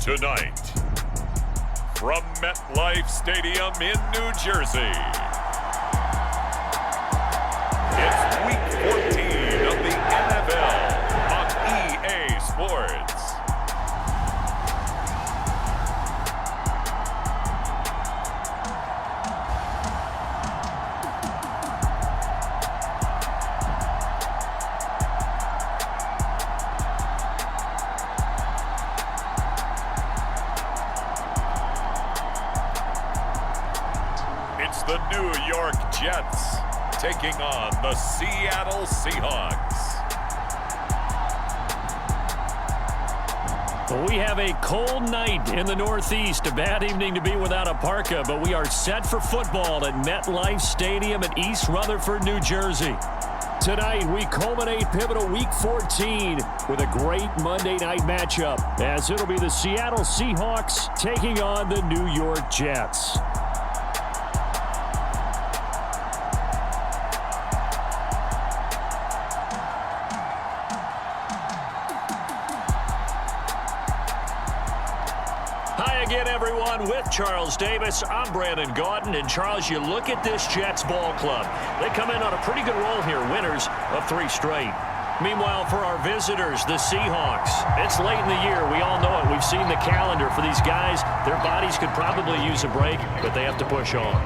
Tonight, from MetLife Stadium in New Jersey, it's Week 14 of the NFL on EA Sports. It's the New York Jets taking on the Seattle Seahawks. We have a cold night in the Northeast. A bad evening to be without a parka, but we are set for football at MetLife Stadium in East Rutherford, New Jersey. Tonight, we culminate pivotal Week 14 with a great Monday night matchup, as it'll be the Seattle Seahawks taking on the New York Jets. Again, everyone, with Charles Davis, I'm Brandon Gaudin. And Charles, you look at this Jets ball club. They come in on a pretty good roll here, winners of 3 straight. Meanwhile, for our visitors, the Seahawks, it's late in the year. We all know it. We've seen the calendar for these guys. Their bodies could probably use a break, but they have to push on.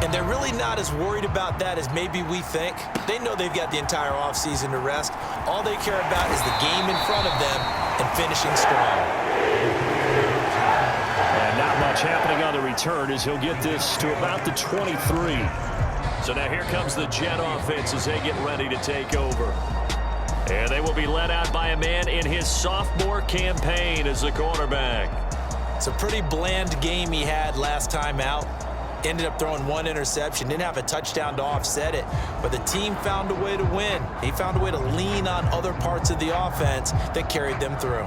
And they're really not as worried about that as maybe we think. They know they've got the entire offseason to rest. All they care about is the game in front of them and finishing strong. Not much happening on the return as he'll get this to about the 23. So now here comes the Jet offense as they get ready to take over. And they will be led out by a man in his sophomore campaign as the quarterback. It's a pretty bland game he had last time out. Ended up throwing 1 interception. Didn't have a touchdown to offset it. But the team found a way to win. He found a way to lean on other parts of the offense that carried them through.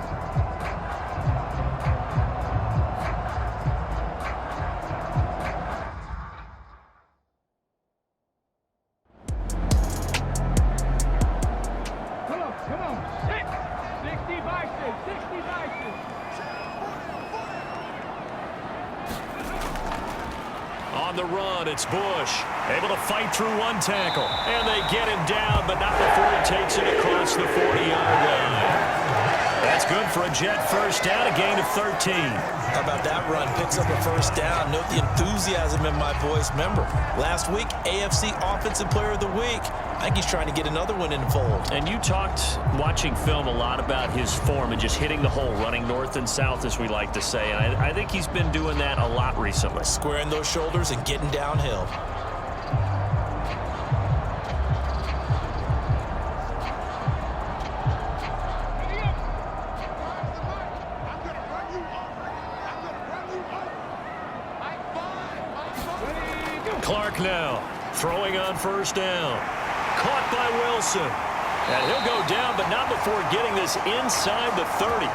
On the run, it's Bush, able to fight through 1 tackle. And they get him down, but not before he takes it across the 40-yard line. That's good for a Jet first down, a gain of 13. How about that run? Picks up a first down. Note the enthusiasm in my voice. Remember, last week, AFC Offensive Player of the Week. I think he's trying to get another one in the fold. And you talked, watching film, a lot about his form and just hitting the hole, running north and south, as we like to say. And I think he's been doing that a lot recently. Squaring those shoulders and getting downhill. Clark now, throwing on first down. Caught by Wilson. And he'll go down, but not before getting this inside the 30.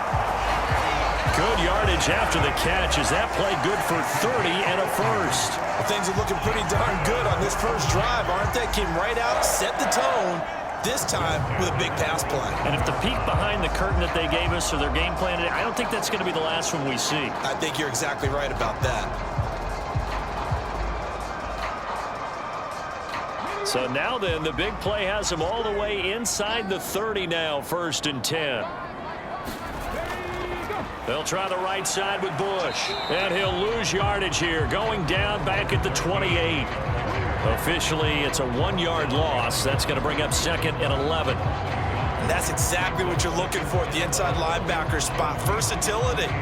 Good yardage after the catch. Is that play good for 30 and a first? Well, things are looking pretty darn good on this first drive, aren't they? Came right out, set the tone, this time with a big pass play. And if the peek behind the curtain that they gave us or their game plan today, I don't think that's going to be the last one we see. I think you're exactly right about that. So now then, the big play has him all the way inside the 30 now, 1st and 10. They'll try the right side with Bush. And he'll lose yardage here, going down back at the 28. Officially, it's a 1-yard loss. That's going to bring up 2nd and 11. And that's exactly what you're looking for at the inside linebacker spot. Versatility.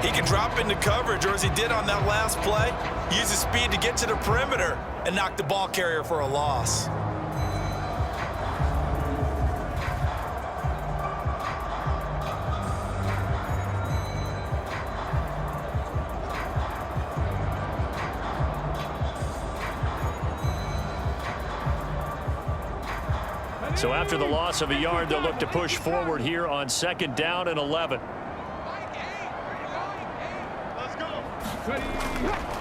He can drop into coverage, or as he did on that last play, use his speed to get to the perimeter and knock the ball carrier for a loss. So after the loss of a yard, they'll look to push forward here on 2nd down and 11.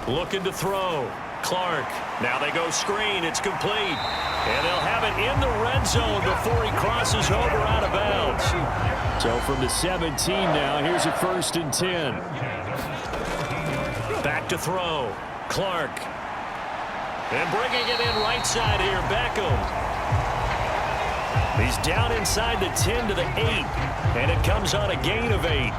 Looking to throw. Clark. Now they go screen. It's complete. And they'll have it in the red zone before he crosses over out of bounds. So from the 17 now, here's a 1st and 10. Back to throw. Clark. And bringing it in right side here, Beckham. He's down inside the 10 to the 8. And it comes on a gain of 8.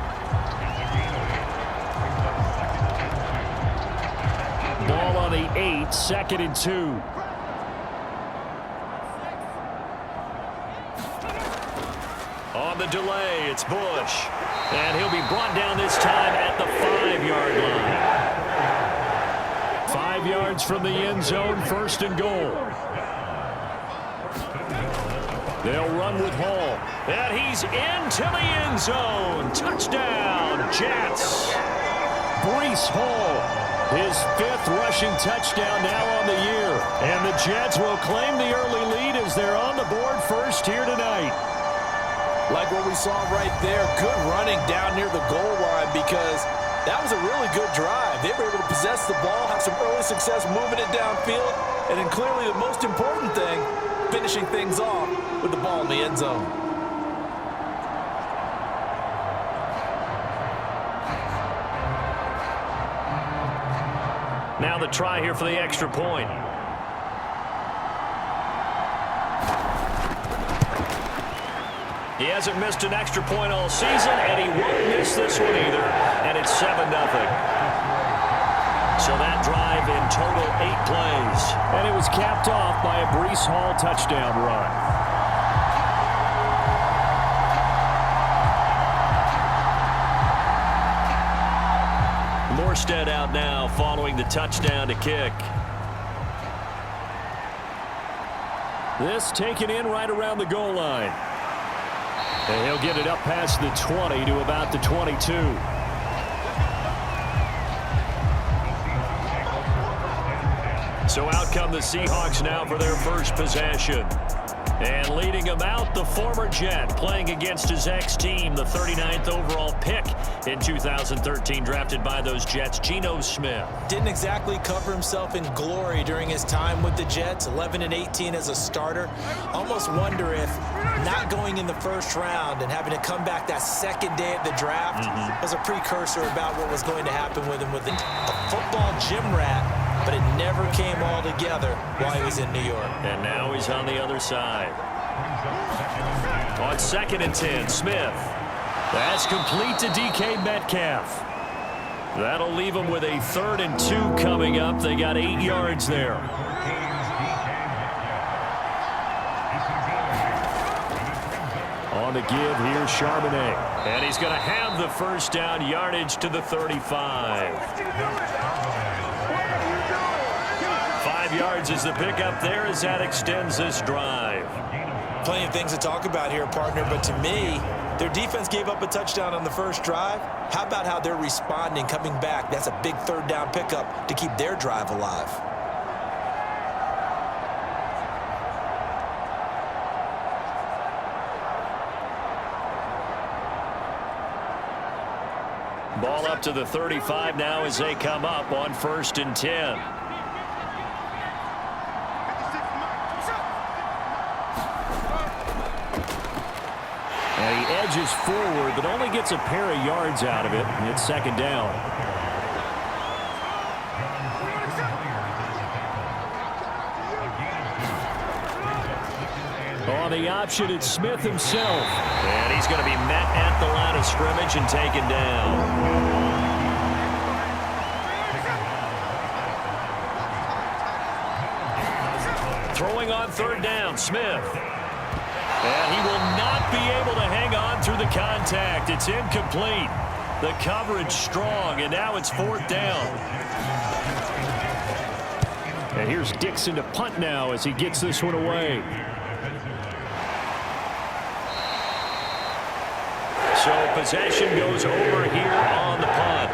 Ball on the 8, 2nd and 2. On the delay, it's Bush. And he'll be brought down this time at the 5-yard line. 5 yards from the end zone, 1st and goal. They'll run with Hall. And he's into the end zone. Touchdown, Jets. Breece Hall, his 5th rushing touchdown now on the year. And the Jets will claim the early lead as they're on the board first here tonight. Like what we saw right there, good running down near the goal line because that was a really good drive. They were able to possess the ball, have some early success moving it downfield, and then clearly the most important thing, finishing things off with the ball in the end zone. Now the try here for the extra point. He hasn't missed an extra point all season, and he won't miss this one either. And it's 7-0. So that drive in total 8 plays. And it was capped off by a Breece Hall touchdown run. Morstead out now following the touchdown to kick. This taken in right around the goal line. And he'll get it up past the 20 to about the 22. So out come the Seahawks now for their first possession. And leading him out, the former Jet, playing against his ex-team, the 39th overall pick in 2013, drafted by those Jets, Geno Smith. Didn't exactly cover himself in glory during his time with the Jets, 11-18 as a starter. Almost wonder if not going in the first round and having to come back that second day of the draft was a precursor about what was going to happen with him with a football gym rat, but it never came all together while he was in New York. And now he's on the other side. On 2nd and 10, Smith. That's complete to DK Metcalf. That'll leave him with a 3rd and 2 coming up. They got 8 yards there. On the give here, Charbonnet. And he's going to have the first down, yardage to the 35. 5 yards is the pickup there as that extends this drive. Plenty of things to talk about here, partner, but to me, their defense gave up a touchdown on the first drive. How about how they're responding, coming back? That's a big 3rd down pickup to keep their drive alive. Ball up to the 35 now as they come up on 1st and 10. And he edges forward, but only gets a pair of yards out of it, and it's 2nd down. On the option, it's Smith himself. And he's going to be met at the line of scrimmage and taken down. Throwing on 3rd down, Smith. And he will not be able to hang on through the contact. It's incomplete. The coverage strong, and now it's 4th down. And here's Dixon to punt now as he gets this one away. So possession goes over here on the punt.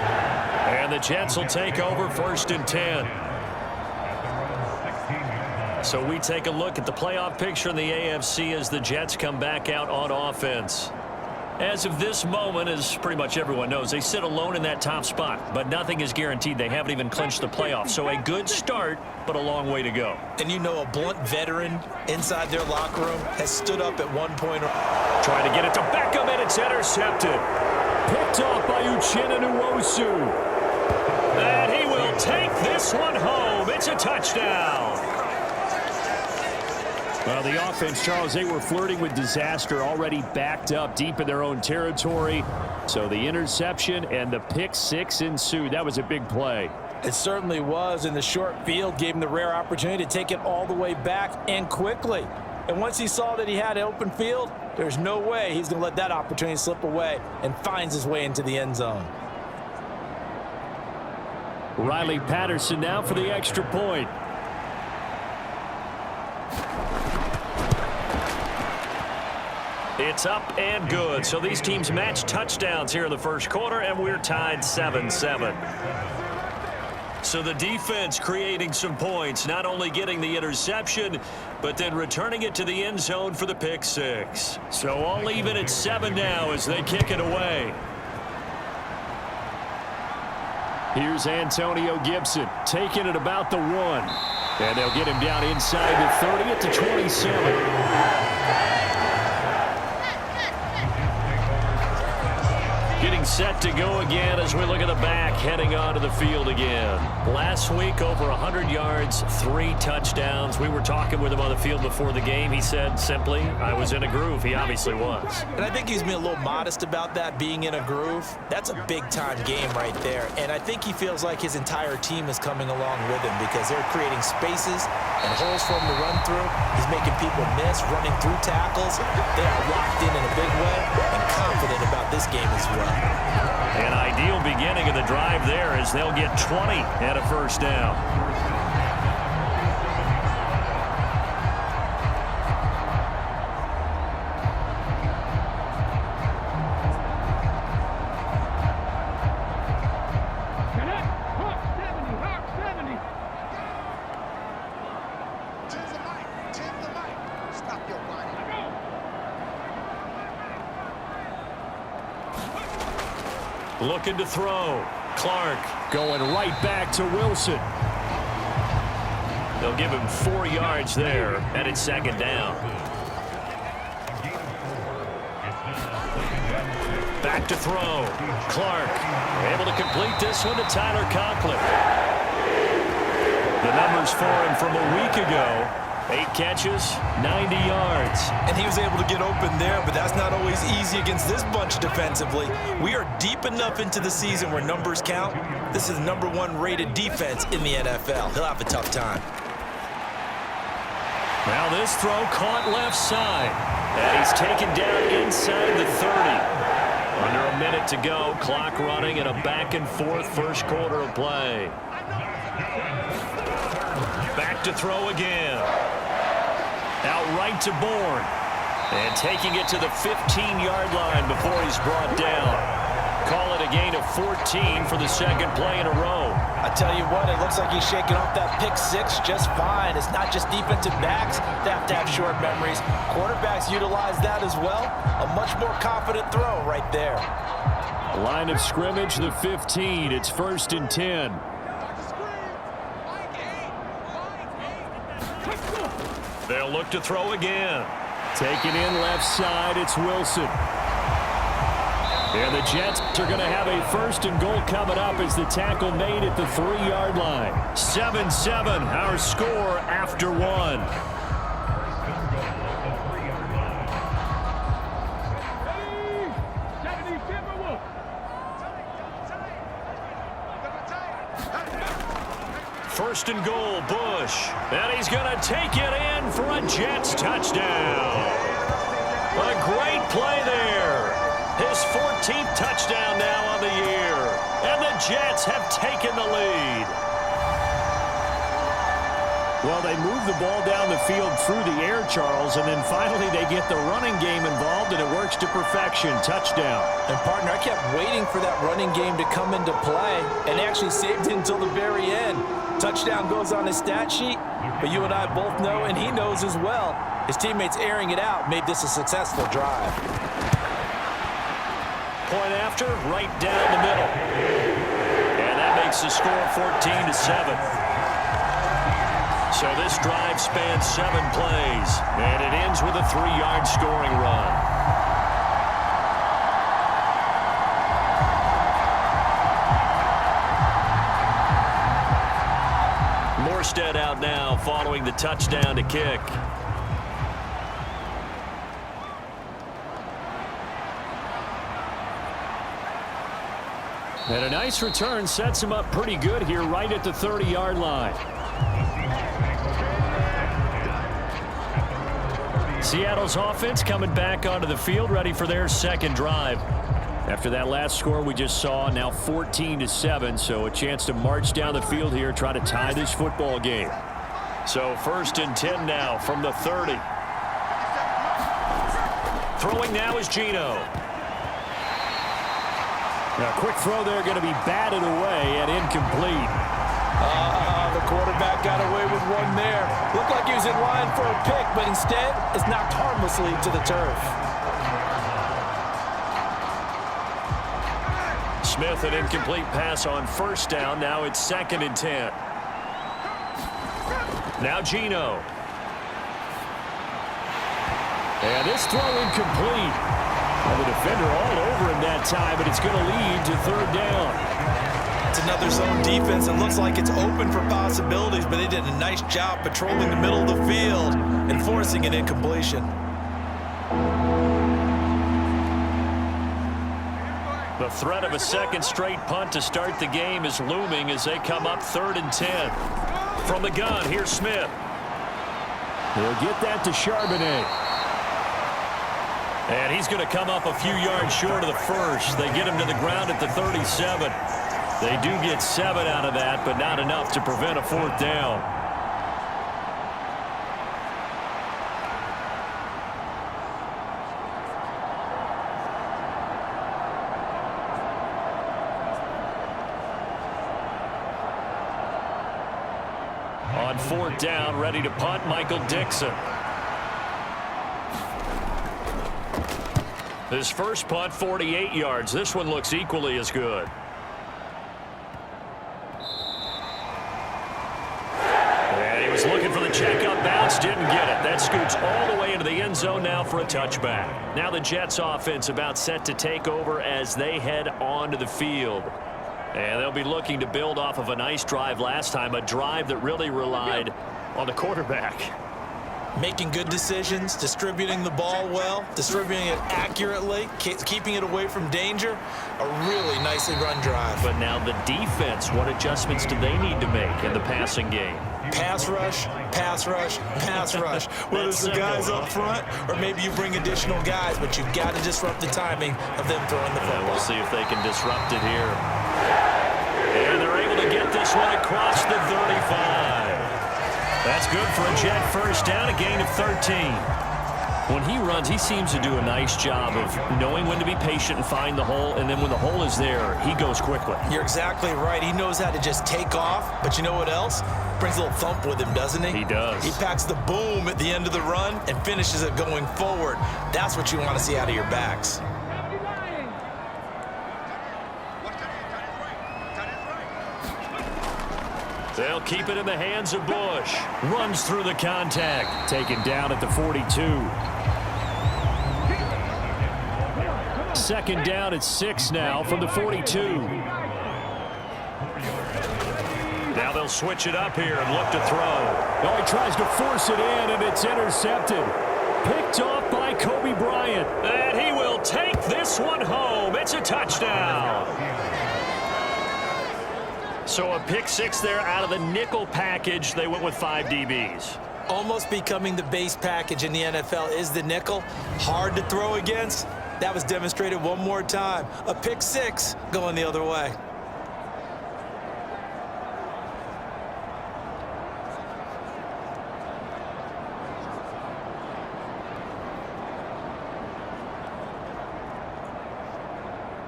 And the Jets will take over 1st and 10. So we take a look at the playoff picture in the AFC as the Jets come back out on offense. As of this moment, as pretty much everyone knows, they sit alone in that top spot, but nothing is guaranteed. They haven't even clinched the playoffs. So a good start, but a long way to go. And you know, a blunt veteran inside their locker room has stood up at one point Trying to get it to Beckham, and it's intercepted. Picked off by Uchenna Nwosu. And he will take this one home. It's a touchdown. Well, the offense, Charles, they were flirting with disaster, already backed up deep in their own territory. So the interception and the pick six ensued. That was a big play. It certainly was, and the short field gave him the rare opportunity to take it all the way back and quickly. And once he saw that he had an open field, there's no way he's going to let that opportunity slip away, and finds his way into the end zone. Riley Patterson now for the extra point. It's up and good. So these teams match touchdowns here in the first quarter, and we're tied 7-7. So the defense creating some points, not only getting the interception, but then returning it to the end zone for the pick six. So all even at 7 now as they kick it away. Here's Antonio Gibson taking it about the 1. And they'll get him down inside the 30 at the 27. Getting set to go again as we look at the back, heading onto the field again. Last week, over 100 yards, 3 touchdowns. We were talking with him on the field before the game. He said simply, I was in a groove. He obviously was. And I think he's been a little modest about that, being in a groove. That's a big-time game right there. And I think he feels like his entire team is coming along with him because they're creating spaces and holes for him to run through. He's making people miss, running through tackles. They are locked in a big way and confident about this game as well. An ideal beginning of the drive there as they'll get 20 and a first down. Looking to throw. Clark going right back to Wilson. They'll give him 4 yards there, and it's second down. Back to throw. Clark able to complete this one to Tyler Conklin. The numbers for him from a week ago. 8 catches, 90 yards. And he was able to get open there, but that's not always easy against this bunch defensively. We are deep enough into the season where numbers count. This is the #1 rated defense in the NFL. He'll have a tough time. Now this throw caught left side. And he's taken down inside the 30. Under a minute to go. Clock running in a back-and-forth first quarter of play. Back to throw again. Out right to Bourne. And taking it to the 15-yard line before he's brought down. Call it a gain of 14 for the second play in a row. I tell you what, it looks like he's shaking off that pick six just fine. It's not just defensive backs that have to have short memories. Quarterbacks utilize that as well. A much more confident throw right there. Line of scrimmage, the 15. It's 1st and 10. They'll look to throw again. Taken in left side, it's Wilson. And the Jets are going to have a 1st and goal coming up as the tackle made at the 3-yard line. 7-7, our score after 1. First and goal, Bush. And he's going to take it in for a Jets touchdown. A great play there. His 14th touchdown now on the year. And the Jets have taken the lead. Well, they move the ball down the field through the air, Charles, and then finally they get the running game involved, and it works to perfection. Touchdown. And, partner, I kept waiting for that running game to come into play, and actually saved it until the very end. Touchdown goes on his stat sheet, but you and I both know, and he knows as well, his teammates airing it out made this a successful drive. Point after, right down the middle. And that makes the score 14-7. So this drive spans 7 plays, and it ends with a 3-yard scoring run. out now following the touchdown to kick. And a nice return sets him up pretty good here right at the 30-yard line. Seattle's offense coming back onto the field, ready for their second drive. After that last score we just saw, now 14-7, so a chance to march down the field here, try to tie this football game. So 1st and 10 now from the 30. Throwing now is Geno. Now, quick throw there, going to be batted away and incomplete. The quarterback got away with one there. Looked like he was in line for a pick, but instead it's knocked harmlessly to the turf. Smith, an incomplete pass on 1st down. Now it's 2nd and 10. Now Geno. And this throw incomplete. Well, the defender all over him that time, but it's going to lead to 3rd down. It's another zone defense. It looks like it's open for possibilities, but they did a nice job patrolling the middle of the field and forcing an incompletion. The threat of a second straight punt to start the game is looming as they come up 3rd and 10. From the gun, here's Smith. They'll get that to Charbonnet. And he's going to come up a few yards short of the first. They get him to the ground at the 37. They do get 7 out of that, but not enough to prevent a 4th down. On 4th down, ready to punt, Michael Dixon. His first punt, 48 yards. This one looks equally as good. And he was looking for the checkup bounce, didn't get it. That scoots all the way into the end zone now for a touchback. Now the Jets offense about set to take over as they head onto the field. And they'll be looking to build off of a nice drive last time, a drive that really relied on the quarterback. Making good decisions, distributing the ball well, distributing it accurately, keeping it away from danger. A really nicely run drive. But now the defense, what adjustments do they need to make in the passing game? Pass rush, pass rush, pass rush. Whether it's the guys up front or maybe you bring additional guys, but you've got to disrupt the timing of them throwing the football. We'll see if they can disrupt it here. And they're able to get this one across the 35. That's good for a Jet first down, a gain of 13. When he runs, he seems to do a nice job of knowing when to be patient and find the hole, and then when the hole is there, he goes quickly. You're exactly right. He knows how to just take off, but you know what else? Brings a little thump with him, doesn't he? He does. He packs the boom at the end of the run and finishes it going forward. That's what you want to see out of your backs. They'll keep it in the hands of Bush. Runs through the contact. Taken down at the 42. 2nd down at 6 now from the 42. Now they'll switch it up here and look to throw. Oh, he tries to force it in, and it's intercepted. Picked off by Kobe Bryant. And he will take this one home. It's a touchdown. So a pick 6 there out of the nickel package. They went with 5 DBs. Almost becoming the base package in the NFL is the nickel. Hard to throw against. That was demonstrated one more time. A pick 6 going the other way.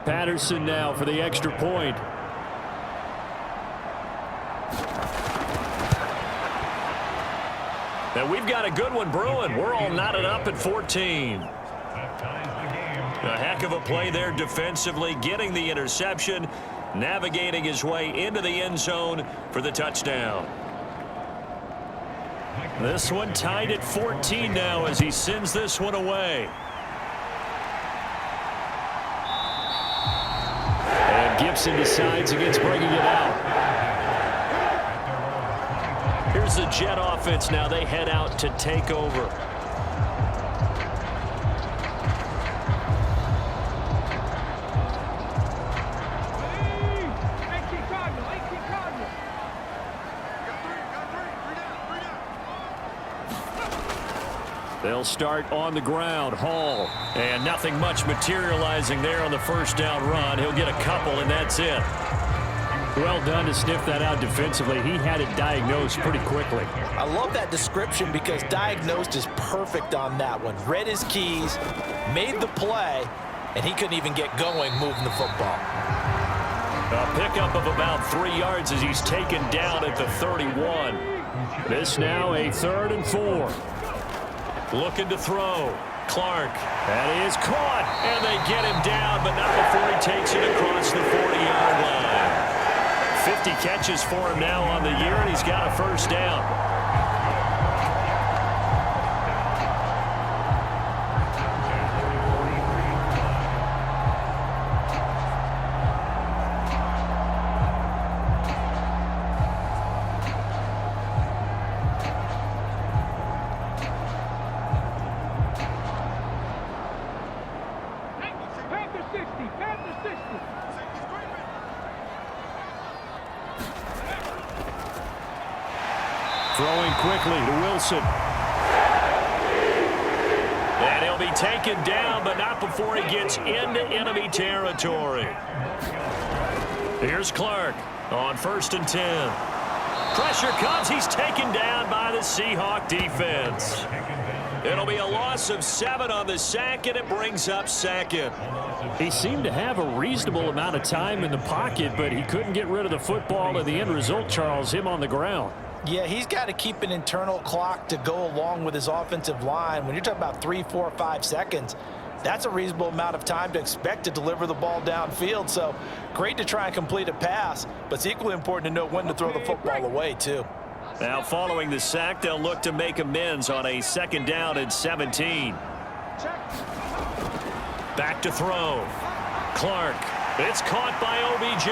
Patterson now for the extra point. And we've got a good one brewing. We're all knotted up at 14. A heck of a play there defensively, getting the interception, navigating his way into the end zone for the touchdown. This one tied at 14 now as he sends this one away. And Gibson decides against bringing it out. Here's here's the Jet offense now. They head out to take over. They'll start on the ground. Hall. And nothing much materializing there on the first down run. He'll get a couple, and that's it. Well done to sniff that out defensively. He had it diagnosed pretty quickly. I love that description because diagnosed is perfect on that one. Read his keys, made the play, and he couldn't even get going moving the football. A pickup of about 3 yards as he's taken down at the 31. This now a 3rd and 4. Looking to throw. Clark. That is caught. And they get him down, but not before he takes it across the 40-yard line. 50 catches for him now on the year, and he's got a first down. Throwing quickly to Wilson. And he'll be taken down, but not before he gets into enemy territory. Here's Clark on 1st and 10. Pressure comes. He's taken down by the Seahawk defense. It'll be a loss of 7 on the sack, and it brings up 2nd. He seemed to have a reasonable amount of time in the pocket, but he couldn't get rid of the football, and the end result, Charles, him on the ground. Yeah, he's got to keep an internal clock to go along with his offensive line. When you're talking about 3, 4, 5 seconds, that's a reasonable amount of time to expect to deliver the ball downfield. So great to try and complete a pass, but it's equally important to know when to throw the football away, too. Now, following the sack, they'll look to make amends on a 2nd down and 17. Back to throw. Clark. It's caught by OBJ.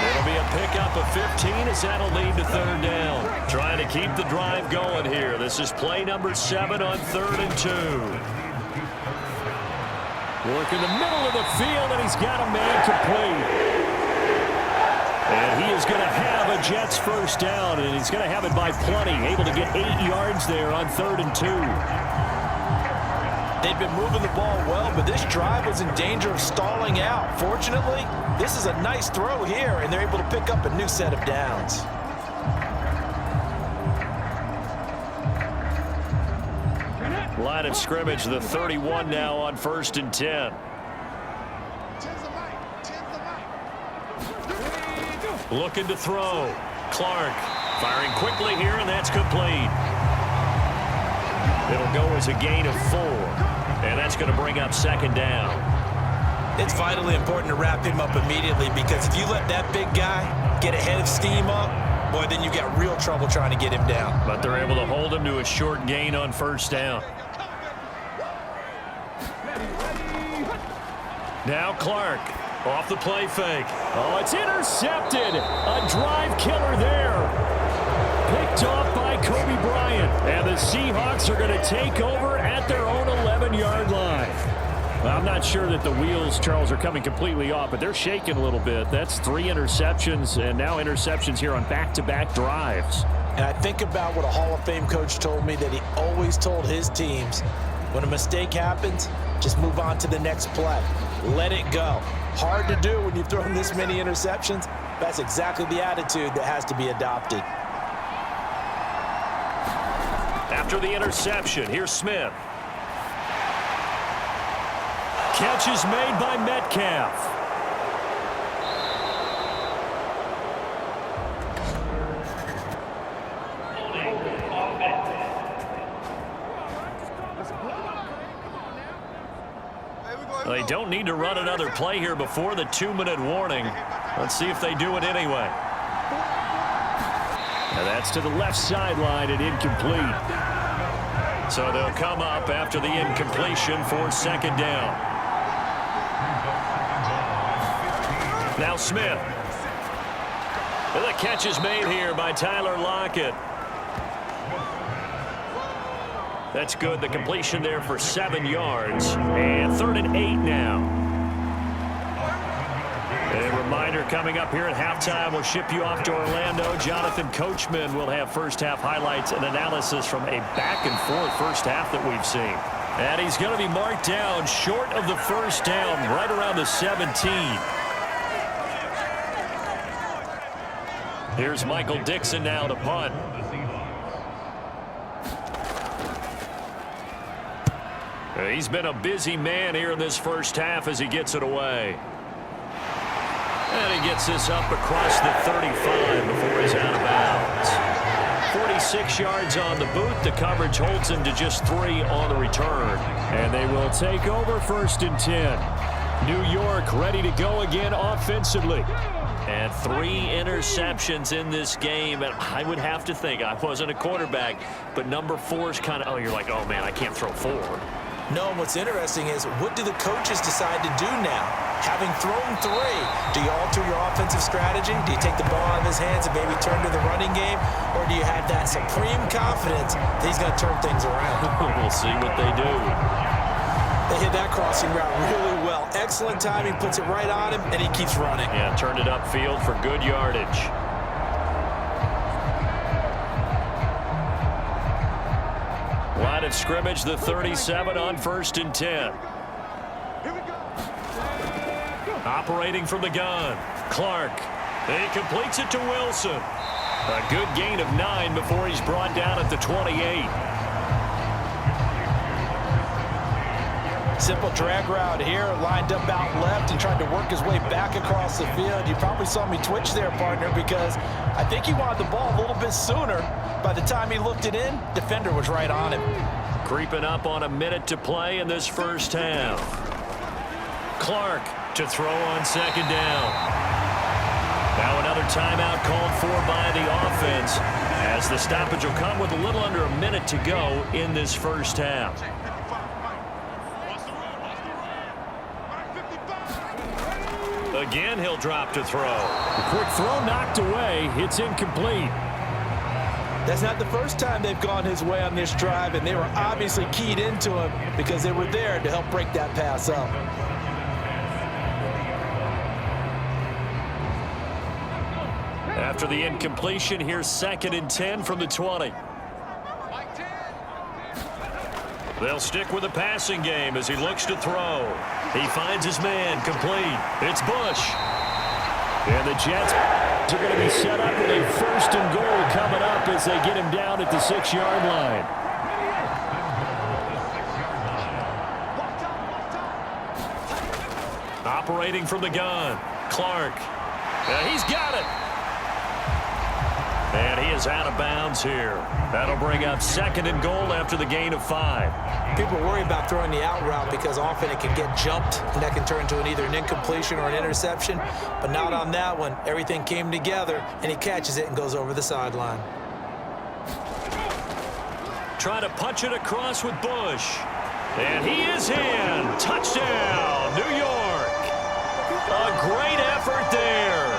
It'll be a pickup of 15 as that'll lead to 3rd down. Trying to keep the drive going here. This is play number 7 on 3rd and 2. Work in the middle of the field, and he's got a man complete. And he is going to have a Jets first down, and he's going to have it by plenty. Able to get 8 yards there on 3rd and 2. They've been moving the ball well, but this drive was in danger of stalling out. Fortunately, this is a nice throw here, and they're able to pick up a new set of downs. Line of scrimmage, the 31 now on 1st and 10. Looking to throw. Clark firing quickly here, and that's complete. It'll go as a gain of 4, and that's going to bring up 2nd down. It's vitally important to wrap him up immediately, because if you let that big guy get ahead of steam up, boy, then you've got real trouble trying to get him down. But they're able to hold him to a short gain on 1st down. Now Clark off the play fake. Oh, it's intercepted. A drive killer there. Picked off by Kobe Bryant. And the Seahawks are going to take over at their own 11-yard line. Well, I'm not sure that the wheels, Charles, are coming completely off, but they're shaking a little bit. That's 3 interceptions, and now interceptions here on back-to-back drives. And I think about what a Hall of Fame coach told me, that he always told his teams, when a mistake happens, just move on to the next play. Let it go. Hard to do when you've thrown this many interceptions. That's exactly the attitude that has to be adopted. After the interception, here's Smith. Catch is made by Metcalf. They don't need to run another play here before the 2-minute warning. Let's see if they do it anyway. And that's to the left sideline and incomplete. So they'll come up after the incompletion for 2nd down. Now Smith. And the catch is made here by Tyler Lockett. That's good. The completion there for 7 yards. And 3rd and 8 now. A reminder coming up here at halftime, we'll ship you off to Orlando. Jonathan Coachman will have first-half highlights and analysis from a back-and-forth first half that we've seen. And he's going to be marked down short of the first down, right around the 17. Here's Michael Dixon now to punt. He's been a busy man here in this first half as he gets it away. And he gets this up across the 35 before he's out of bounds. 46 yards on the boot. The coverage holds him to just 3 on the return. And they will take over 1st and 10. New York ready to go again offensively. And 3 interceptions in this game. And I would have to think, I wasn't a quarterback, but number 4 is kind of, you're like, oh, man, I can't throw 4. No, and what's interesting is, what do the coaches decide to do now? Having thrown 3, do you alter your offensive strategy? Do you take the ball out of his hands and maybe turn to the running game? Or do you have that supreme confidence that he's going to turn things around? We'll see what they do. They hit that crossing route really well. Excellent timing, puts it right on him, and he keeps running. Yeah, turned it upfield for good yardage. Line of scrimmage, the 37 on 1st and 10. Operating from the gun, Clark. He completes it to Wilson. A good gain of 9 before he's brought down at the 28. Simple drag route here, lined up out left and tried to work his way back across the field. You probably saw me twitch there, partner, because I think he wanted the ball a little bit sooner. By the time he looked it in, defender was right on him. Creeping up on a minute to play in this first half. Clark to throw on 2nd down. Now another timeout called for by the offense, as the stoppage will come with a little under a minute to go in this first half. Again, he'll drop to throw. A quick throw knocked away. It's incomplete. That's not the first time they've gone his way on this drive, and they were obviously keyed into him because they were there to help break that pass up. After the incompletion, here's 2nd and 10 from the 20. They'll stick with the passing game as he looks to throw. He finds his man, complete. It's Bush. And the Jets are going to be set up with a 1st and goal coming up as they get him down at the 6-yard line. Operating from the gun, Clark. He's got it. And he is out of bounds here. That'll bring up 2nd and goal after the gain of 5. People worry about throwing the out route because often it can get jumped, and that can turn into either an incompletion or an interception. But not on that one. Everything came together, and he catches it and goes over the sideline. Try to punch it across with Bush. And he is in. Touchdown, New York. A great effort there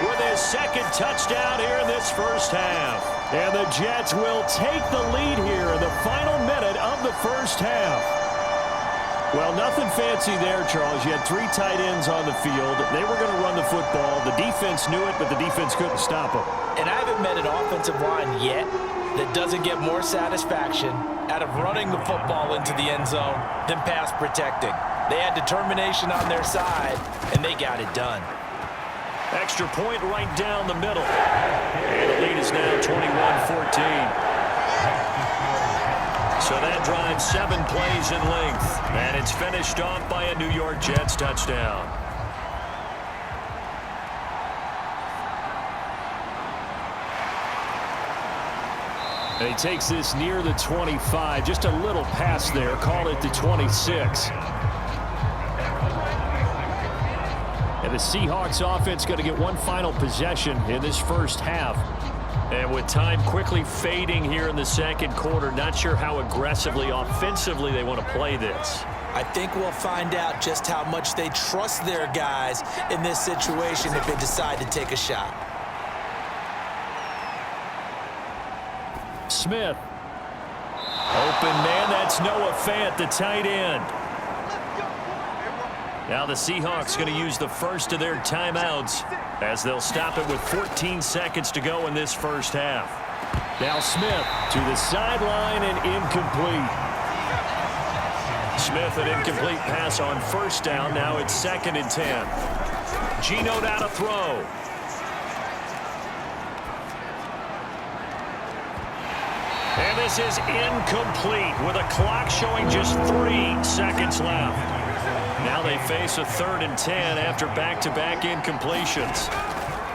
with his 2nd touchdown here in this first half. And the Jets will take the lead here in the final minute of the first half. Well, nothing fancy there, Charles. You had 3 tight ends on the field. They were going to run the football. The defense knew it, but the defense couldn't stop them. And I haven't met an offensive line yet that doesn't get more satisfaction out of running the football into the end zone than pass protecting. They had determination on their side, and they got it done. Extra point right down the middle. And the lead is now 21-14. So that drives 7 plays in length. And it's finished off by a New York Jets touchdown. And he takes this near the 25. Just a little pass there. Call it the 26. And the Seahawks offense going to get one final possession in this first half. And with time quickly fading here in the second quarter, not sure how aggressively, offensively they want to play this. I think we'll find out just how much they trust their guys in this situation if they decide to take a shot. Smith. Open man, that's Noah Fant, the tight end. Now the Seahawks going to use the first of their timeouts as they'll stop it with 14 seconds to go in this first half. Now Smith to the sideline and incomplete. Smith, an incomplete pass on first down. Now it's 2nd and 10. Geno down to throw. And this is incomplete with a clock showing just 3 seconds left. Now they face a 3rd and 10 after back-to-back incompletions.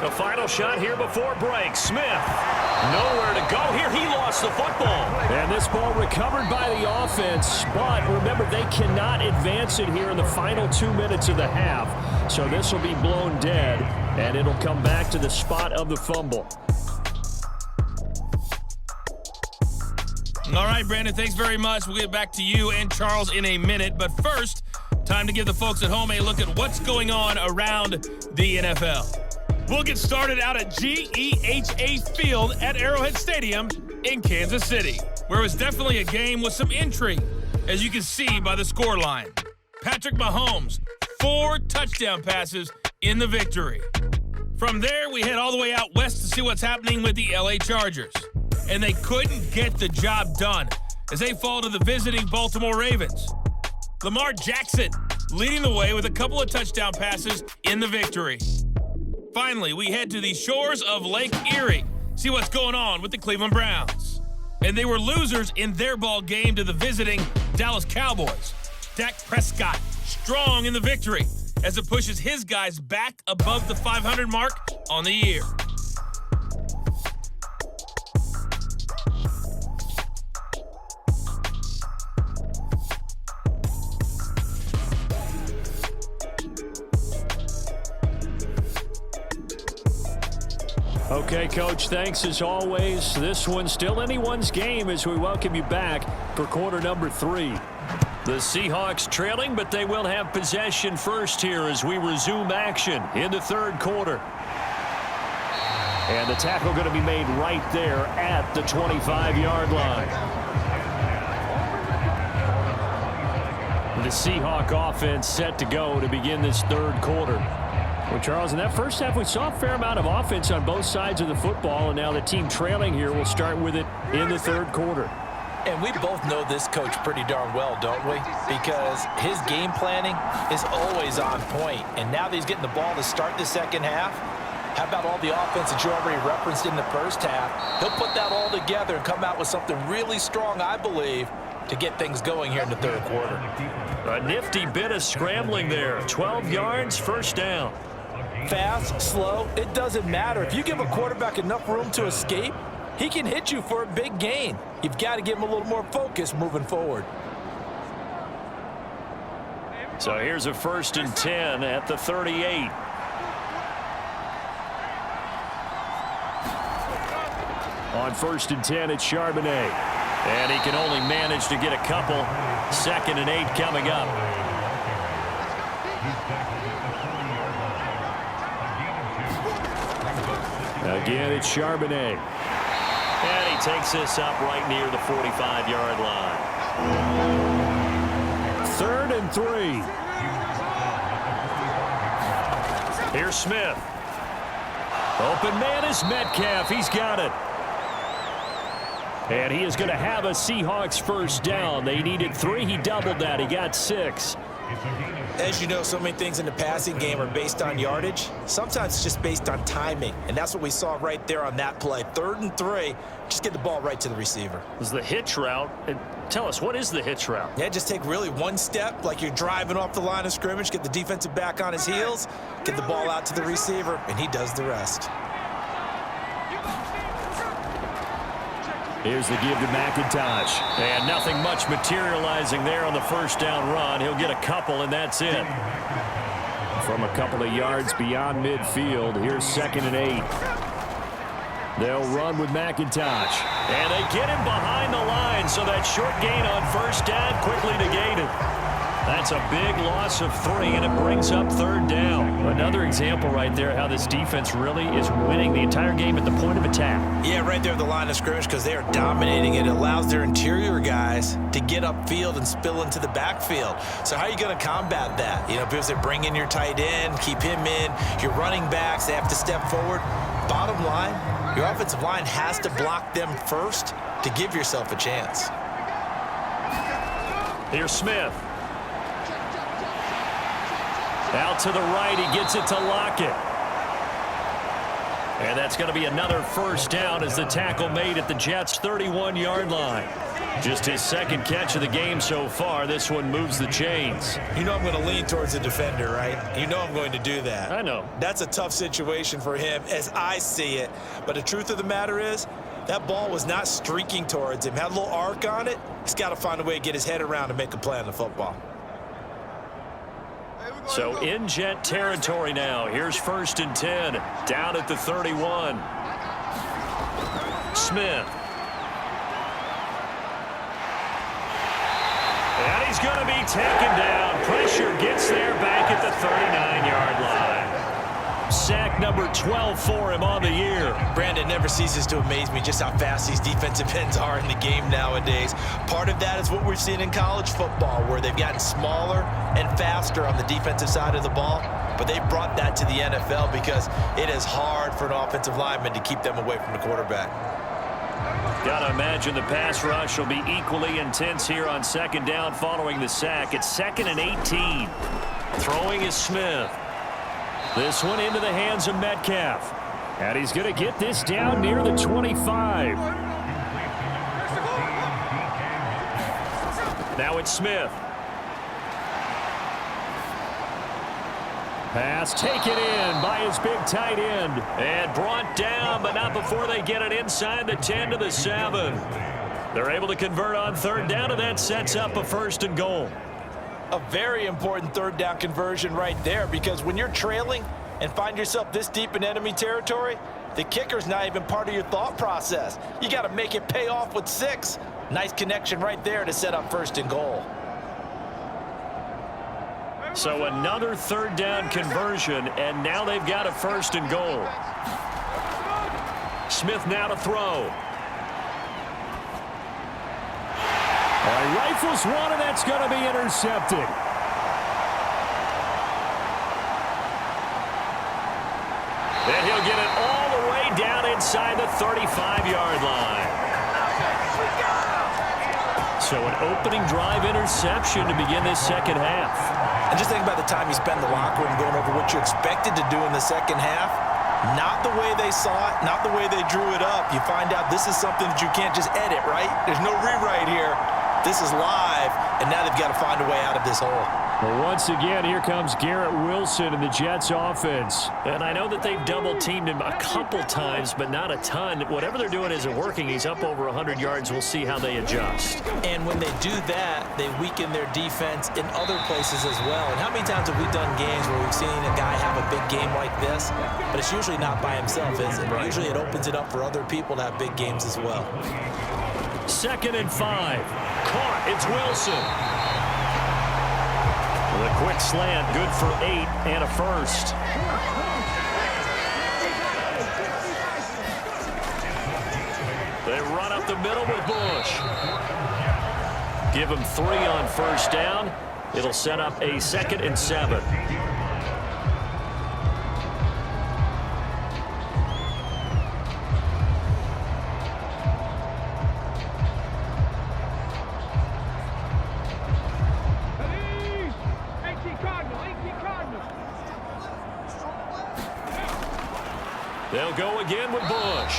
The final shot here before break. Smith, nowhere to go here. He lost the football. And this ball recovered by the offense, but remember, they cannot advance it here in the final 2 minutes of the half. So this will be blown dead, and it'll come back to the spot of the fumble. All right, Brandon, thanks very much. We'll get back to you and Charles in a minute. But first, time to give the folks at home a look at what's going on around the NFL. We'll get started out at GEHA Field at Arrowhead Stadium in Kansas City, where it was definitely a game with some intrigue, as you can see by the scoreline. Patrick Mahomes, 4 touchdown passes in the victory. From there, we head all the way out west to see what's happening with the LA Chargers. And they couldn't get the job done as they fall to the visiting Baltimore Ravens. Lamar Jackson leading the way with a couple of touchdown passes in the victory. Finally, we head to the shores of Lake Erie, see what's going on with the Cleveland Browns. And they were losers in their ball game to the visiting Dallas Cowboys. Dak Prescott strong in the victory as it pushes his guys back above the 500 mark on the year. Okay, Coach, thanks as always. This one's still anyone's game as we welcome you back for quarter number 3. The Seahawks trailing, but they will have possession first here as we resume action in the 3rd quarter. And the tackle going to be made right there at the 25-yard line. The Seahawk offense set to go to begin this 3rd quarter. Well, Charles, in that first half, we saw a fair amount of offense on both sides of the football, and now the team trailing here will start with it in the 3rd quarter. And we both know this coach pretty darn well, don't we? Because his game planning is always on point. And now that he's getting the ball to start the 2nd half, how about all the offense that you already referenced in the first half? He'll put that all together and come out with something really strong, I believe, to get things going here in the 3rd quarter. A nifty bit of scrambling there. 12 yards, first down. Fast, slow, it doesn't matter. If you give a quarterback enough room to escape, he can hit you for a big gain. You've got to give him a little more focus moving forward. So here's a 1st and 10 at the 38. On 1st and 10, it's Charbonnet. And he can only manage to get a couple. 2nd and 8 coming up. Again, it's Charbonnet. And he takes this up right near the 45-yard line. 3rd and 3. Here's Smith. Open man is Metcalf. He's got it. And he is going to have a Seahawks first down. They needed 3. He doubled that. He got 6. As you know, so many things in the passing game are based on yardage. Sometimes it's just based on timing. And that's what we saw right there on that play. 3rd and 3. Just get the ball right to the receiver. This is the hitch route. Tell us, what is the hitch route? Yeah, just take really one step like you're driving off the line of scrimmage, get the defensive back on his heels, get the ball out to the receiver, and he does the rest. Here's the give to McIntosh. And nothing much materializing there on the first down run. He'll get a couple, and that's it. From a couple of yards beyond midfield, here's 2nd and 8. They'll run with McIntosh. And they get him behind the line, so that short gain on first down quickly negated. That's a big loss of 3, and it brings up 3rd down. Another example right there how this defense really is winning the entire game at the point of attack. Yeah, right there at the line of scrimmage because they are dominating. It allows their interior guys to get upfield and spill into the backfield. So how are you going to combat that? You know, because they bring in your tight end, keep him in. Your running backs, they have to step forward. Bottom line, your offensive line has to block them first to give yourself a chance. Here's Smith. Out to the right, he gets it to Lockett. And that's going to be another 1st down as the tackle made at the Jets' 31-yard line. Just his 2nd catch of the game so far. This one moves the chains. You know I'm going to lean towards the defender, right? You know I'm going to do that. I know. That's a tough situation for him as I see it. But the truth of the matter is, that ball was not streaking towards him. Had a little arc on it. He's got to find a way to get his head around and make a play on the football. So in Jet territory now. Here's 1st and 10. Down at the 31. Smith. And he's going to be taken down. Pressure gets there back at the 39-yard line. Sack number 12 for him on the year. Brandon, never ceases to amaze me just how fast these defensive ends are in the game nowadays. Part of that is what we've seen in college football, where they've gotten smaller and faster on the defensive side of the ball, but they brought that to the NFL because it is hard for an offensive lineman to keep them away from the quarterback. Gotta imagine the pass rush will be equally intense here on 2nd down following the sack. It's 2nd and 18. Throwing is Smith. This one into the hands of Metcalf. And he's going to get this down near the 25. Now it's Smith. Pass taken in by his big tight end. And brought down, but not before they get it inside the 10 to the 7. They're able to convert on 3rd down, and that sets up a 1st and goal. A very important 3rd down conversion right there, because when you're trailing and find yourself this deep in enemy territory, the kicker's not even part of your thought process. You got to make it pay off with 6. Nice connection right there to set up 1st and goal. So another 3rd down conversion, and now they've got a 1st and goal. Smith now to throw. Rifles one, and that's going to be intercepted. And he'll get it all the way down inside the 35-yard line. So an opening drive interception to begin this 2nd half. And just think about the time you spend in the locker room going over what you expected to do in the 2nd half. Not the way they saw it, not the way they drew it up. You find out this is something that you can't just edit, right? There's no rewrite here. This is live, and now they've got to find a way out of this hole. Well, once again, here comes Garrett Wilson and the Jets offense. And I know that they've double-teamed him a couple times, but not a ton. Whatever they're doing isn't working. He's up over 100 yards. We'll see how they adjust. And when they do that, they weaken their defense in other places as well. And how many times have we done games where we've seen a guy have a big game like this, but it's usually not by himself, is it? Right. Usually it opens it up for other people to have big games as well. 2nd and 5. Caught. It's Wilson. With a quick slant, good for 8 and a 1st. They run up the middle with Bush. Give him 3 on 1st down. It'll set up a 2nd and 7. They'll go again with Bush.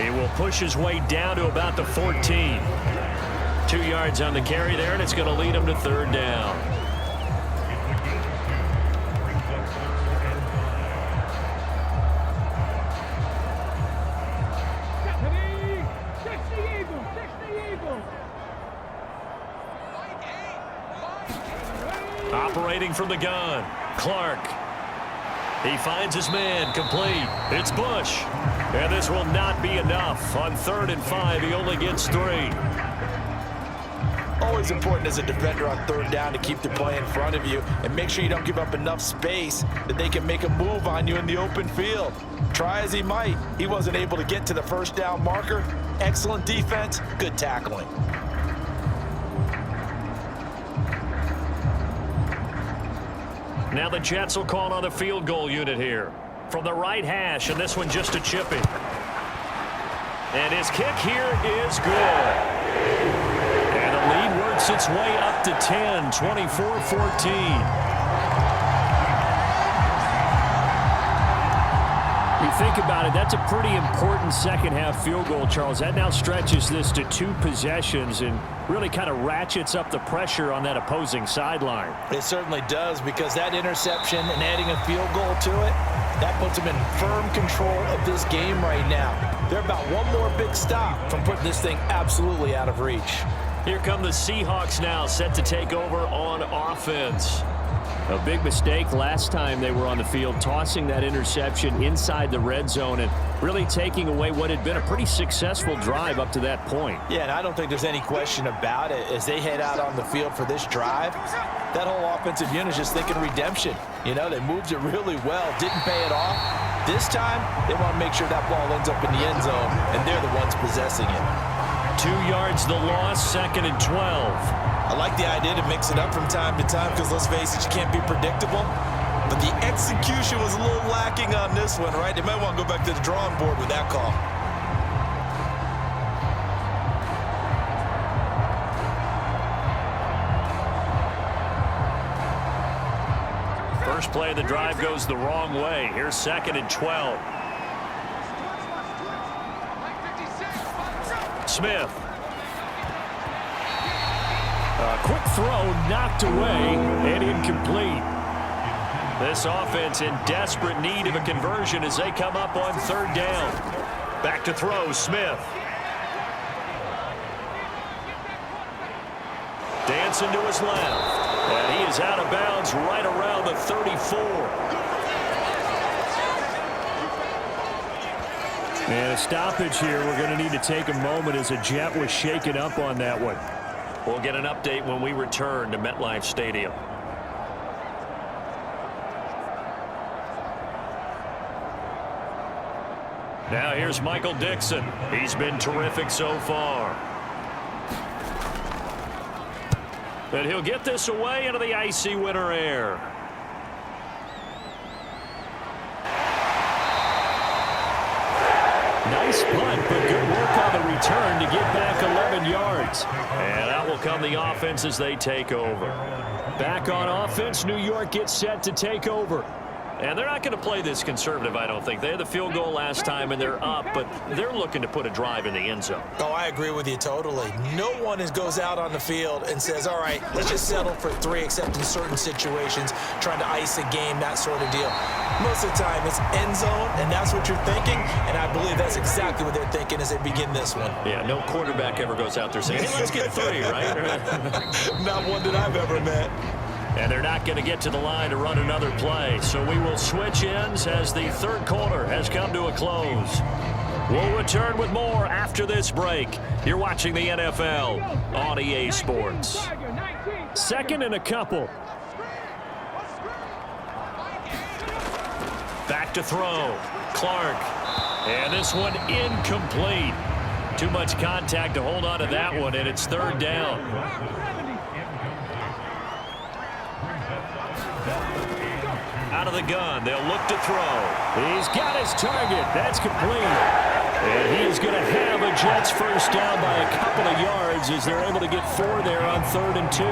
He will push his way down to about the 14. 2 yards on the carry there, and it's going to lead him to 3rd down. Operating from the gun, Clark. He finds his man, complete. It's Bush. And this will not be enough. On 3rd and 5, he only gets 3. always important as a defender on third down to keep the play in front of you and make sure you don't give up enough space that they can make a move on you in the open field. Try as he might, he wasn't able to get to the first down marker. Excellent defense, good tackling. Now the Jets will call on the field goal unit here. From the right hash, and this one just a chipping. And his kick here is good. And the lead works its way up to 10, 24-14. You think about it, that's a pretty important second-half field goal, Charles. That now stretches this to 2 possessions and really kind of ratchets up the pressure on that opposing sideline. It certainly does, because that interception and adding a field goal to it, that puts them in firm control of this game right now. They're about one more big stop from putting this thing absolutely out of reach. Here come the Seahawks now, set to take over on offense. A big mistake last time they were on the field, tossing that interception inside the red zone and really taking away what had been a pretty successful drive up to that point. Yeah, and I don't think there's any question about it. As they head out on the field for this drive, that whole offensive unit is just thinking redemption. You know, they moved it really well, didn't pay it off. This time, they want to make sure that ball ends up in the end zone, and they're the ones possessing it. 2 yards the loss, 2nd and 12. I like the idea to mix it up from time to time because, let's face it, you can't be predictable. But the execution was a little lacking on this one, right? They might want to go back to the drawing board with that call. First play of the drive goes the wrong way. Here's 2nd and 12. Smith. A quick throw knocked away and incomplete. This offense in desperate need of a conversion as they come up on 3rd down. Back to throw, Smith. Dancing to his left. And he is out of bounds right around the 34. And a stoppage here. We're going to need to take a moment as a Jet was shaken up on that one. We'll get an update when we return to MetLife Stadium. Now here's Michael Dixon. He's been terrific so far. And he'll get this away into the icy winter air. Nice punt, but good work on the return to get back 11 yards. And out will come the offense as they take over. Back on offense, New York gets set to take over. And they're not going to play this conservative, I don't think. They had the field goal last time, and they're up, but they're looking to put a drive in the end zone. Oh, I agree with you totally. No one goes out on the field and says, all right, let's just settle for 3, except in certain situations, trying to ice a game, that sort of deal. Most of the time, it's end zone, and that's what you're thinking, and I believe that's exactly what they're thinking as they begin this one. Yeah, no quarterback ever goes out there saying, hey, let's get 3, right? Not one that I've ever met. And they're not going to get to the line to run another play. So we will switch ends as the 3rd quarter has come to a close. We'll return with more after this break. You're watching the NFL on EA Sports. 2nd and a couple. Back to throw. Clark. And this one incomplete. Too much contact to hold on to that one, and it's 3rd down. Out of the gun, they'll look to throw. He's got his target. That's complete. And he is going to have a Jets first down by a couple of yards as they're able to get 4 there on 3rd and 2.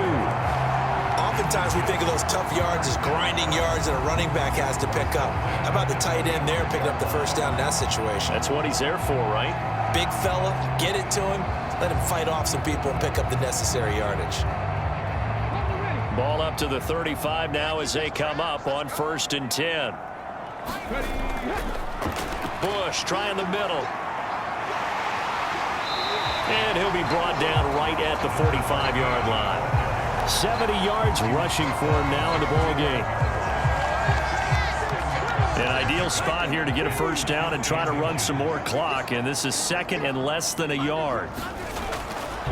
Oftentimes we think of those tough yards as grinding yards that a running back has to pick up. How about the tight end there picking up the first down in that situation? That's what he's there for, right? Big fella, get it to him, let him fight off some people and pick up the necessary yardage. Ball up to the 35 now as they come up on 1st and 10. Bush trying the middle. And he'll be brought down right at the 45-yard line. 70 yards rushing for him now in the ball game. An ideal spot here to get a first down and try to run some more clock. And this is 2nd and less than a yard.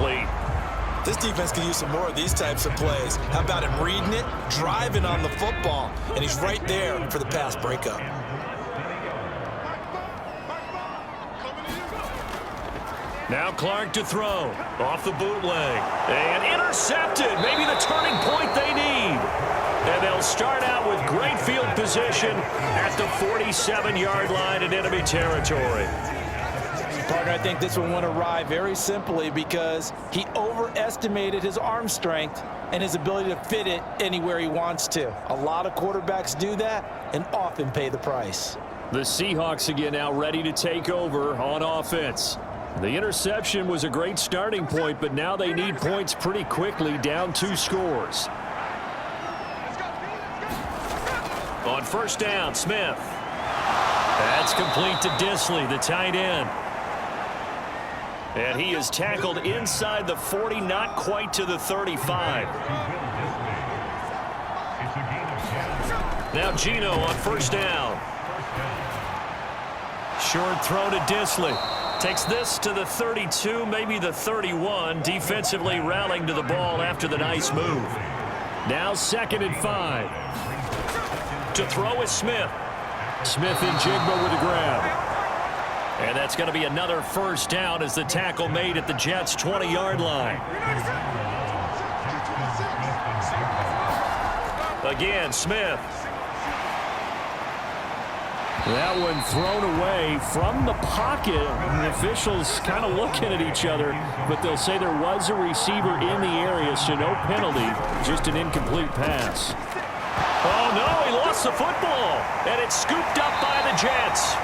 Late. This defense can use some more of these types of plays. How about him reading it, driving on the football, and he's right there for the pass breakup. Now Clark to throw. Off the bootleg. And intercepted. Maybe the turning point they need. And they'll start out with great field position at the 47-yard line in enemy territory. Partner, I think this one went awry very simply because he overestimated his arm strength and his ability to fit it anywhere he wants to. A lot of quarterbacks do that and often pay the price. The Seahawks again now ready to take over on offense. The interception was a great starting point, but now they need points pretty quickly, down 2 scores. On first down, Smith. That's complete to Disley, the tight end. And he is tackled inside the 40, not quite to the 35. Now Gino on first down. Short throw to Disley. Takes this to the 32, maybe the 31. Defensively rallying to the ball after the nice move. Now 2nd and 5. To throw is Smith. Smith and Jigba with the grab. And that's going to be another first down as the tackle made at the Jets' 20-yard line. Again, Smith. That one thrown away from the pocket. The officials kind of looking at each other, but they'll say there was a receiver in the area, so no penalty, just an incomplete pass. Oh, no, he lost the football, and it's scooped up by the Jets.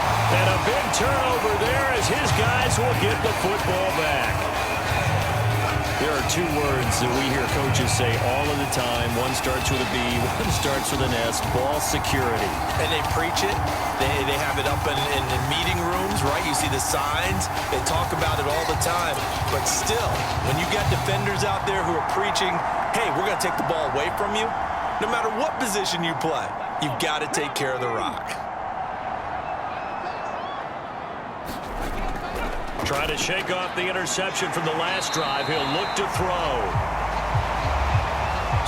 And a big turnover there as his guys will get the football back. There are 2 words that we hear coaches say all of the time. One starts with a B, one starts with an S, ball security. And they preach it. They have it up in meeting rooms, right? You see the signs. They talk about it all the time. But still, when you got defenders out there who are preaching, hey, we're going to take the ball away from you, no matter what position you play, you've got to take care of the rock. Trying to shake off the interception from the last drive. He'll look to throw.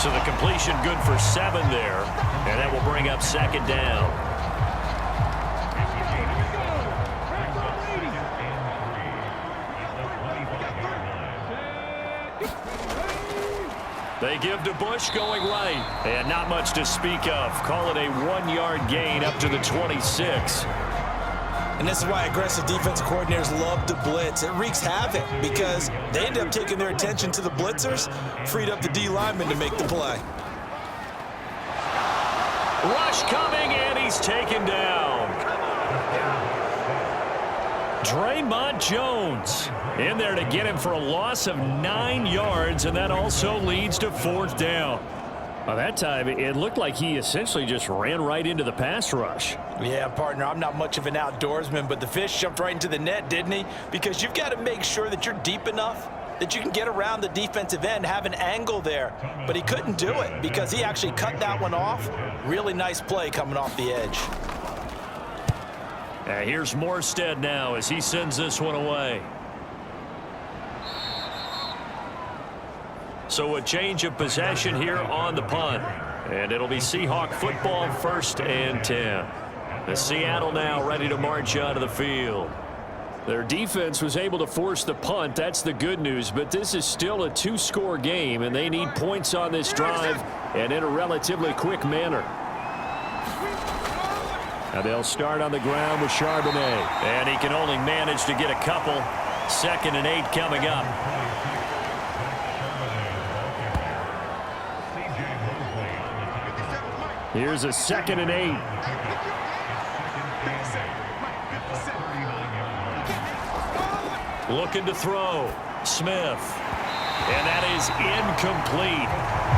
So the completion good for 7 there. And that will bring up 2nd down. They give to Bush going right. And not much to speak of. Call it a 1-yard gain up to the 26. And this is why aggressive defensive coordinators love to blitz. It wreaks havoc because they end up taking their attention to the blitzers, freed up the D lineman to make the play. Rush coming, and he's taken down. Draymond Jones in there to get him for a loss of 9 yards, and that also leads to 4th down. Well, that time, it looked like he essentially just ran right into the pass rush. Yeah, partner, I'm not much of an outdoorsman, but the fish jumped right into the net, didn't he? Because you've got to make sure that you're deep enough that you can get around the defensive end, have an angle there. But he couldn't do it because he actually cut that one off. Really nice play coming off the edge. Here's Morstead now as he sends this one away. So a change of possession here on the punt. And it'll be Seahawk football, 1st and 10. The Seattle now ready to march out of the field. Their defense was able to force the punt. That's the good news. But this is still a 2-score game, and they need points on this drive and in a relatively quick manner. Now they'll start on the ground with Charbonnet. And he can only manage to get a couple. 2nd and 8 coming up. Here's a 2nd and 8. Looking to throw. Smith. And that is incomplete.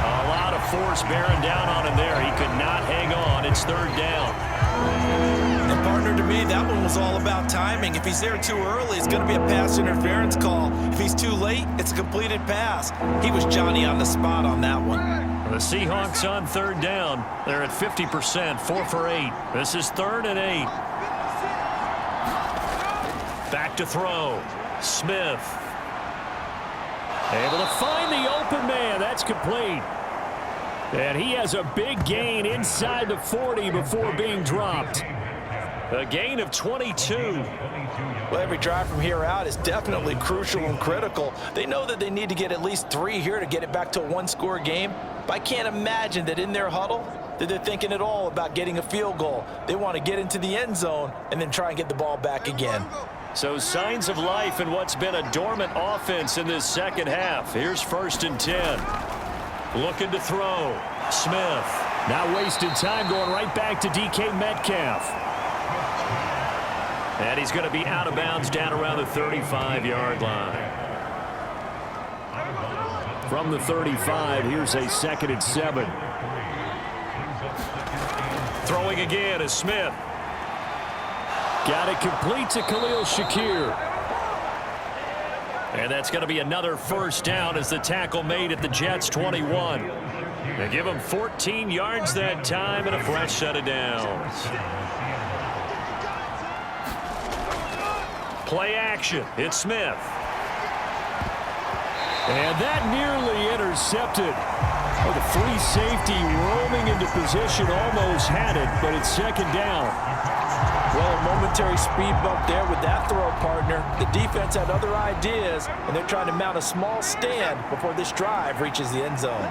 A lot of force bearing down on him there. He could not hang on. It's 3rd down. And partner, to me, that one was all about timing. If he's there too early, it's going to be a pass interference call. If he's too late, it's a completed pass. He was Johnny on the spot on that one. The Seahawks on 3rd down. They're at 50%, 4 for 8. This is 3rd and 8. Back to throw. Smith. Able to find the open man. That's complete. And he has a big gain inside the 40 before being dropped. A gain of 22. Well, every drive from here out is definitely crucial and critical. They know that they need to get at least 3 here to get it back to a one-score game. But I can't imagine that in their huddle that they're thinking at all about getting a field goal. They want to get into the end zone and then try and get the ball back again. So signs of life in what's been a dormant offense in this second half. Here's 1st and 10. Looking to throw. Smith. Not wasting time, going right back to DK Metcalf. And he's going to be out of bounds down around the 35-yard line. From the 35, here's a 2nd and 7. Throwing again is Smith. Got it complete to Khalil Shakir. And that's going to be another 1st down as the tackle made at the Jets' 21. They give him 14 yards that time and a fresh set of downs. Play action. It's Smith. And that nearly intercepted. Oh, the free safety roaming into position almost had it, but it's 2nd down. Well, a momentary speed bump there with that throw, partner. The defense had other ideas, and they're trying to mount a small stand before this drive reaches the end zone.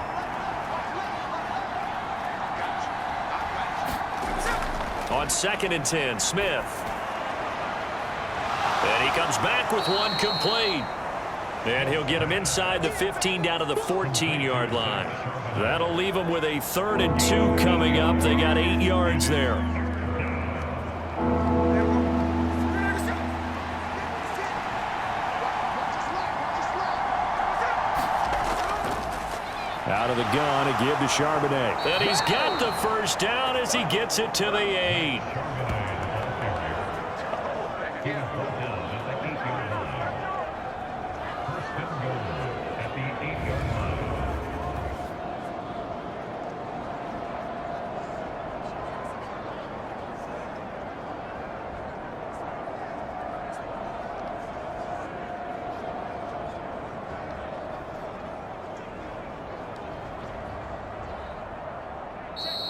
On 2nd and 10, Smith. And he comes back with one complete. And he'll get him inside the 15 down to the 14-yard line. That'll leave him with a 3rd and 2 coming up. They got 8 yards there. Out of the gun, a give to Charbonnet. And he's got the 1st down as he gets it to the 8.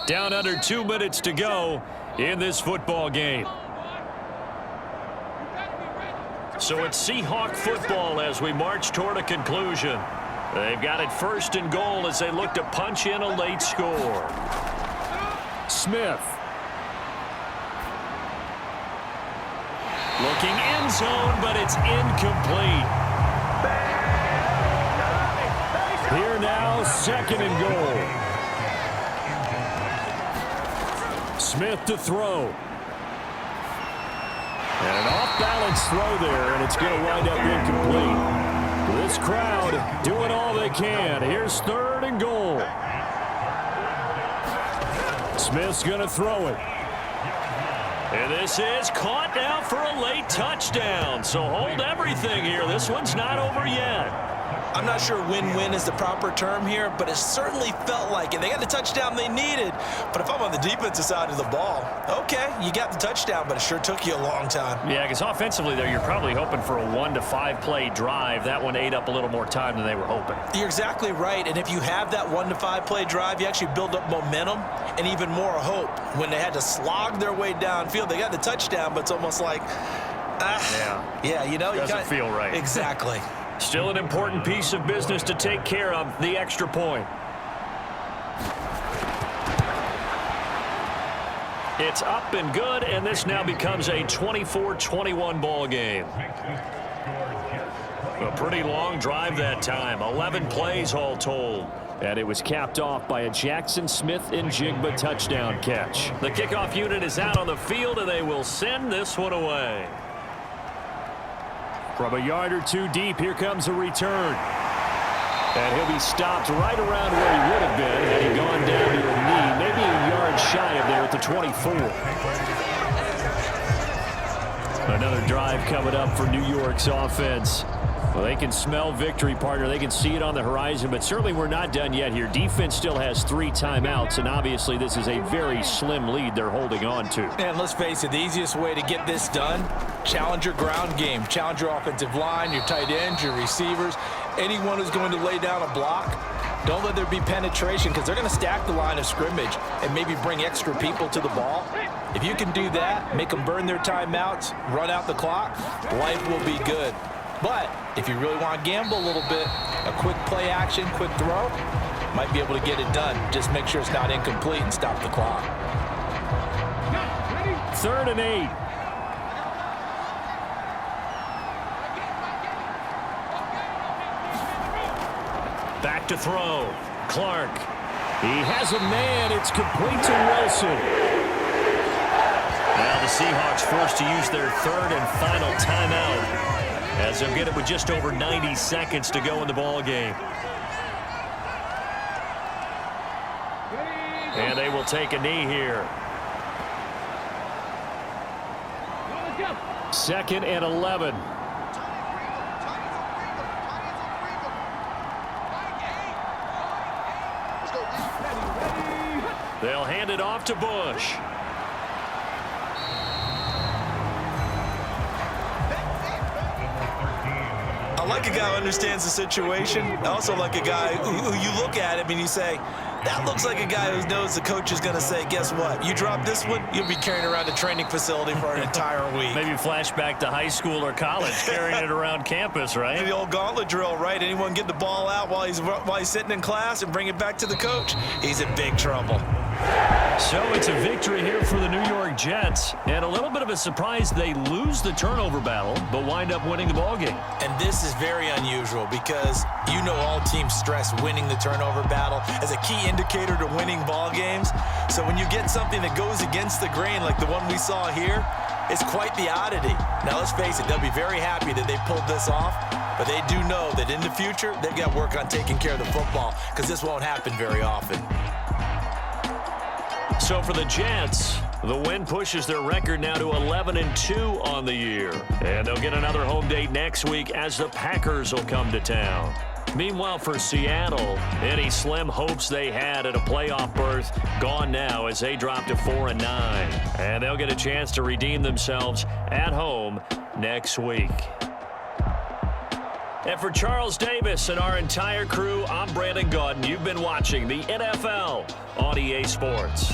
Down under 2 minutes to go in this football game. So it's Seahawk football as we march toward a conclusion. They've got it 1st and goal as they look to punch in a late score. Smith. Looking end zone, but it's incomplete. Here now, 2nd and goal. Smith to throw. And an off-balance throw there, and it's going to wind up incomplete. This crowd doing all they can. Here's 3rd and goal. Smith's going to throw it. And this is caught now for a late touchdown. So hold everything here. This one's not over yet. I'm not sure win-win is the proper term here, but it certainly felt like it. They got the touchdown they needed, but if I'm on the defensive side of the ball, okay, you got the touchdown, but it sure took you a long time. Yeah, because offensively there, you're probably hoping for a 1 to 5 play drive. That one ate up a little more time than they were hoping. You're exactly right, and if you have that 1 to 5 play drive, you actually build up momentum and even more hope. When they had to slog their way downfield, they got the touchdown, but it's almost like, yeah, you know, doesn't feel right. Exactly. Still an important piece of business to take care of, the extra point. It's up and good, and this now becomes a 24-21 ball game. A pretty long drive that time, 11 plays all told. And it was capped off by a Jackson Smith-Njigba touchdown catch. The kickoff unit is out on the field, and they will send this one away. From a yard or two deep, here comes a return. And he'll be stopped right around where he would have been had he gone down to a knee, maybe a yard shy of there at the 24. Another drive coming up for New York's offense. Well, they can smell victory, partner. They can see it on the horizon, but certainly we're not done yet here. Defense still has 3 timeouts, and obviously this is a very slim lead they're holding on to. And let's face it, the easiest way to get this done, challenge your ground game. Challenge your offensive line, your tight ends, your receivers, anyone who's going to lay down a block, don't let there be penetration because they're going to stack the line of scrimmage and maybe bring extra people to the ball. If you can do that, make them burn their timeouts, run out the clock, life will be good. But if you really want to gamble a little bit, a quick play action, quick throw, might be able to get it done. Just make sure it's not incomplete and stop the clock. 3rd and 8. Back to throw. Clark. He has a man. It's complete to Wilson. Now the Seahawks forced to use their 3rd and final timeout as they'll get it with just over 90 seconds to go in the ball game. And they will take a knee here. 2nd and 11. They'll hand it off to Bush. I like a guy who understands the situation. I also like a guy who you look at him and you say, that looks like a guy who knows the coach is going to say, guess what? You drop this one, you'll be carrying around a training facility for an entire week. Maybe flashback to high school or college, carrying it around campus, right? The old gauntlet drill, right? Anyone get the ball out while he's sitting in class and bring it back to the coach, he's in big trouble. So it's a victory here for the New York Jets, and a little bit of a surprise they lose the turnover battle, but wind up winning the ballgame. And this is very unusual because you know all teams stress winning the turnover battle as a key indicator to winning ball games. So when you get something that goes against the grain like the one we saw here, it's quite the oddity. Now let's face it, they'll be very happy that they pulled this off, but they do know that in the future they've got to work on taking care of the football because this won't happen very often. So for the Jets, the win pushes their record now to 11-2 on the year. And they'll get another home date next week as the Packers will come to town. Meanwhile, for Seattle, any slim hopes they had at a playoff berth gone now as they drop to 4-9. And they'll get a chance to redeem themselves at home next week. And for Charles Davis and our entire crew, I'm Brandon Gaudin. You've been watching the NFL on EA Sports.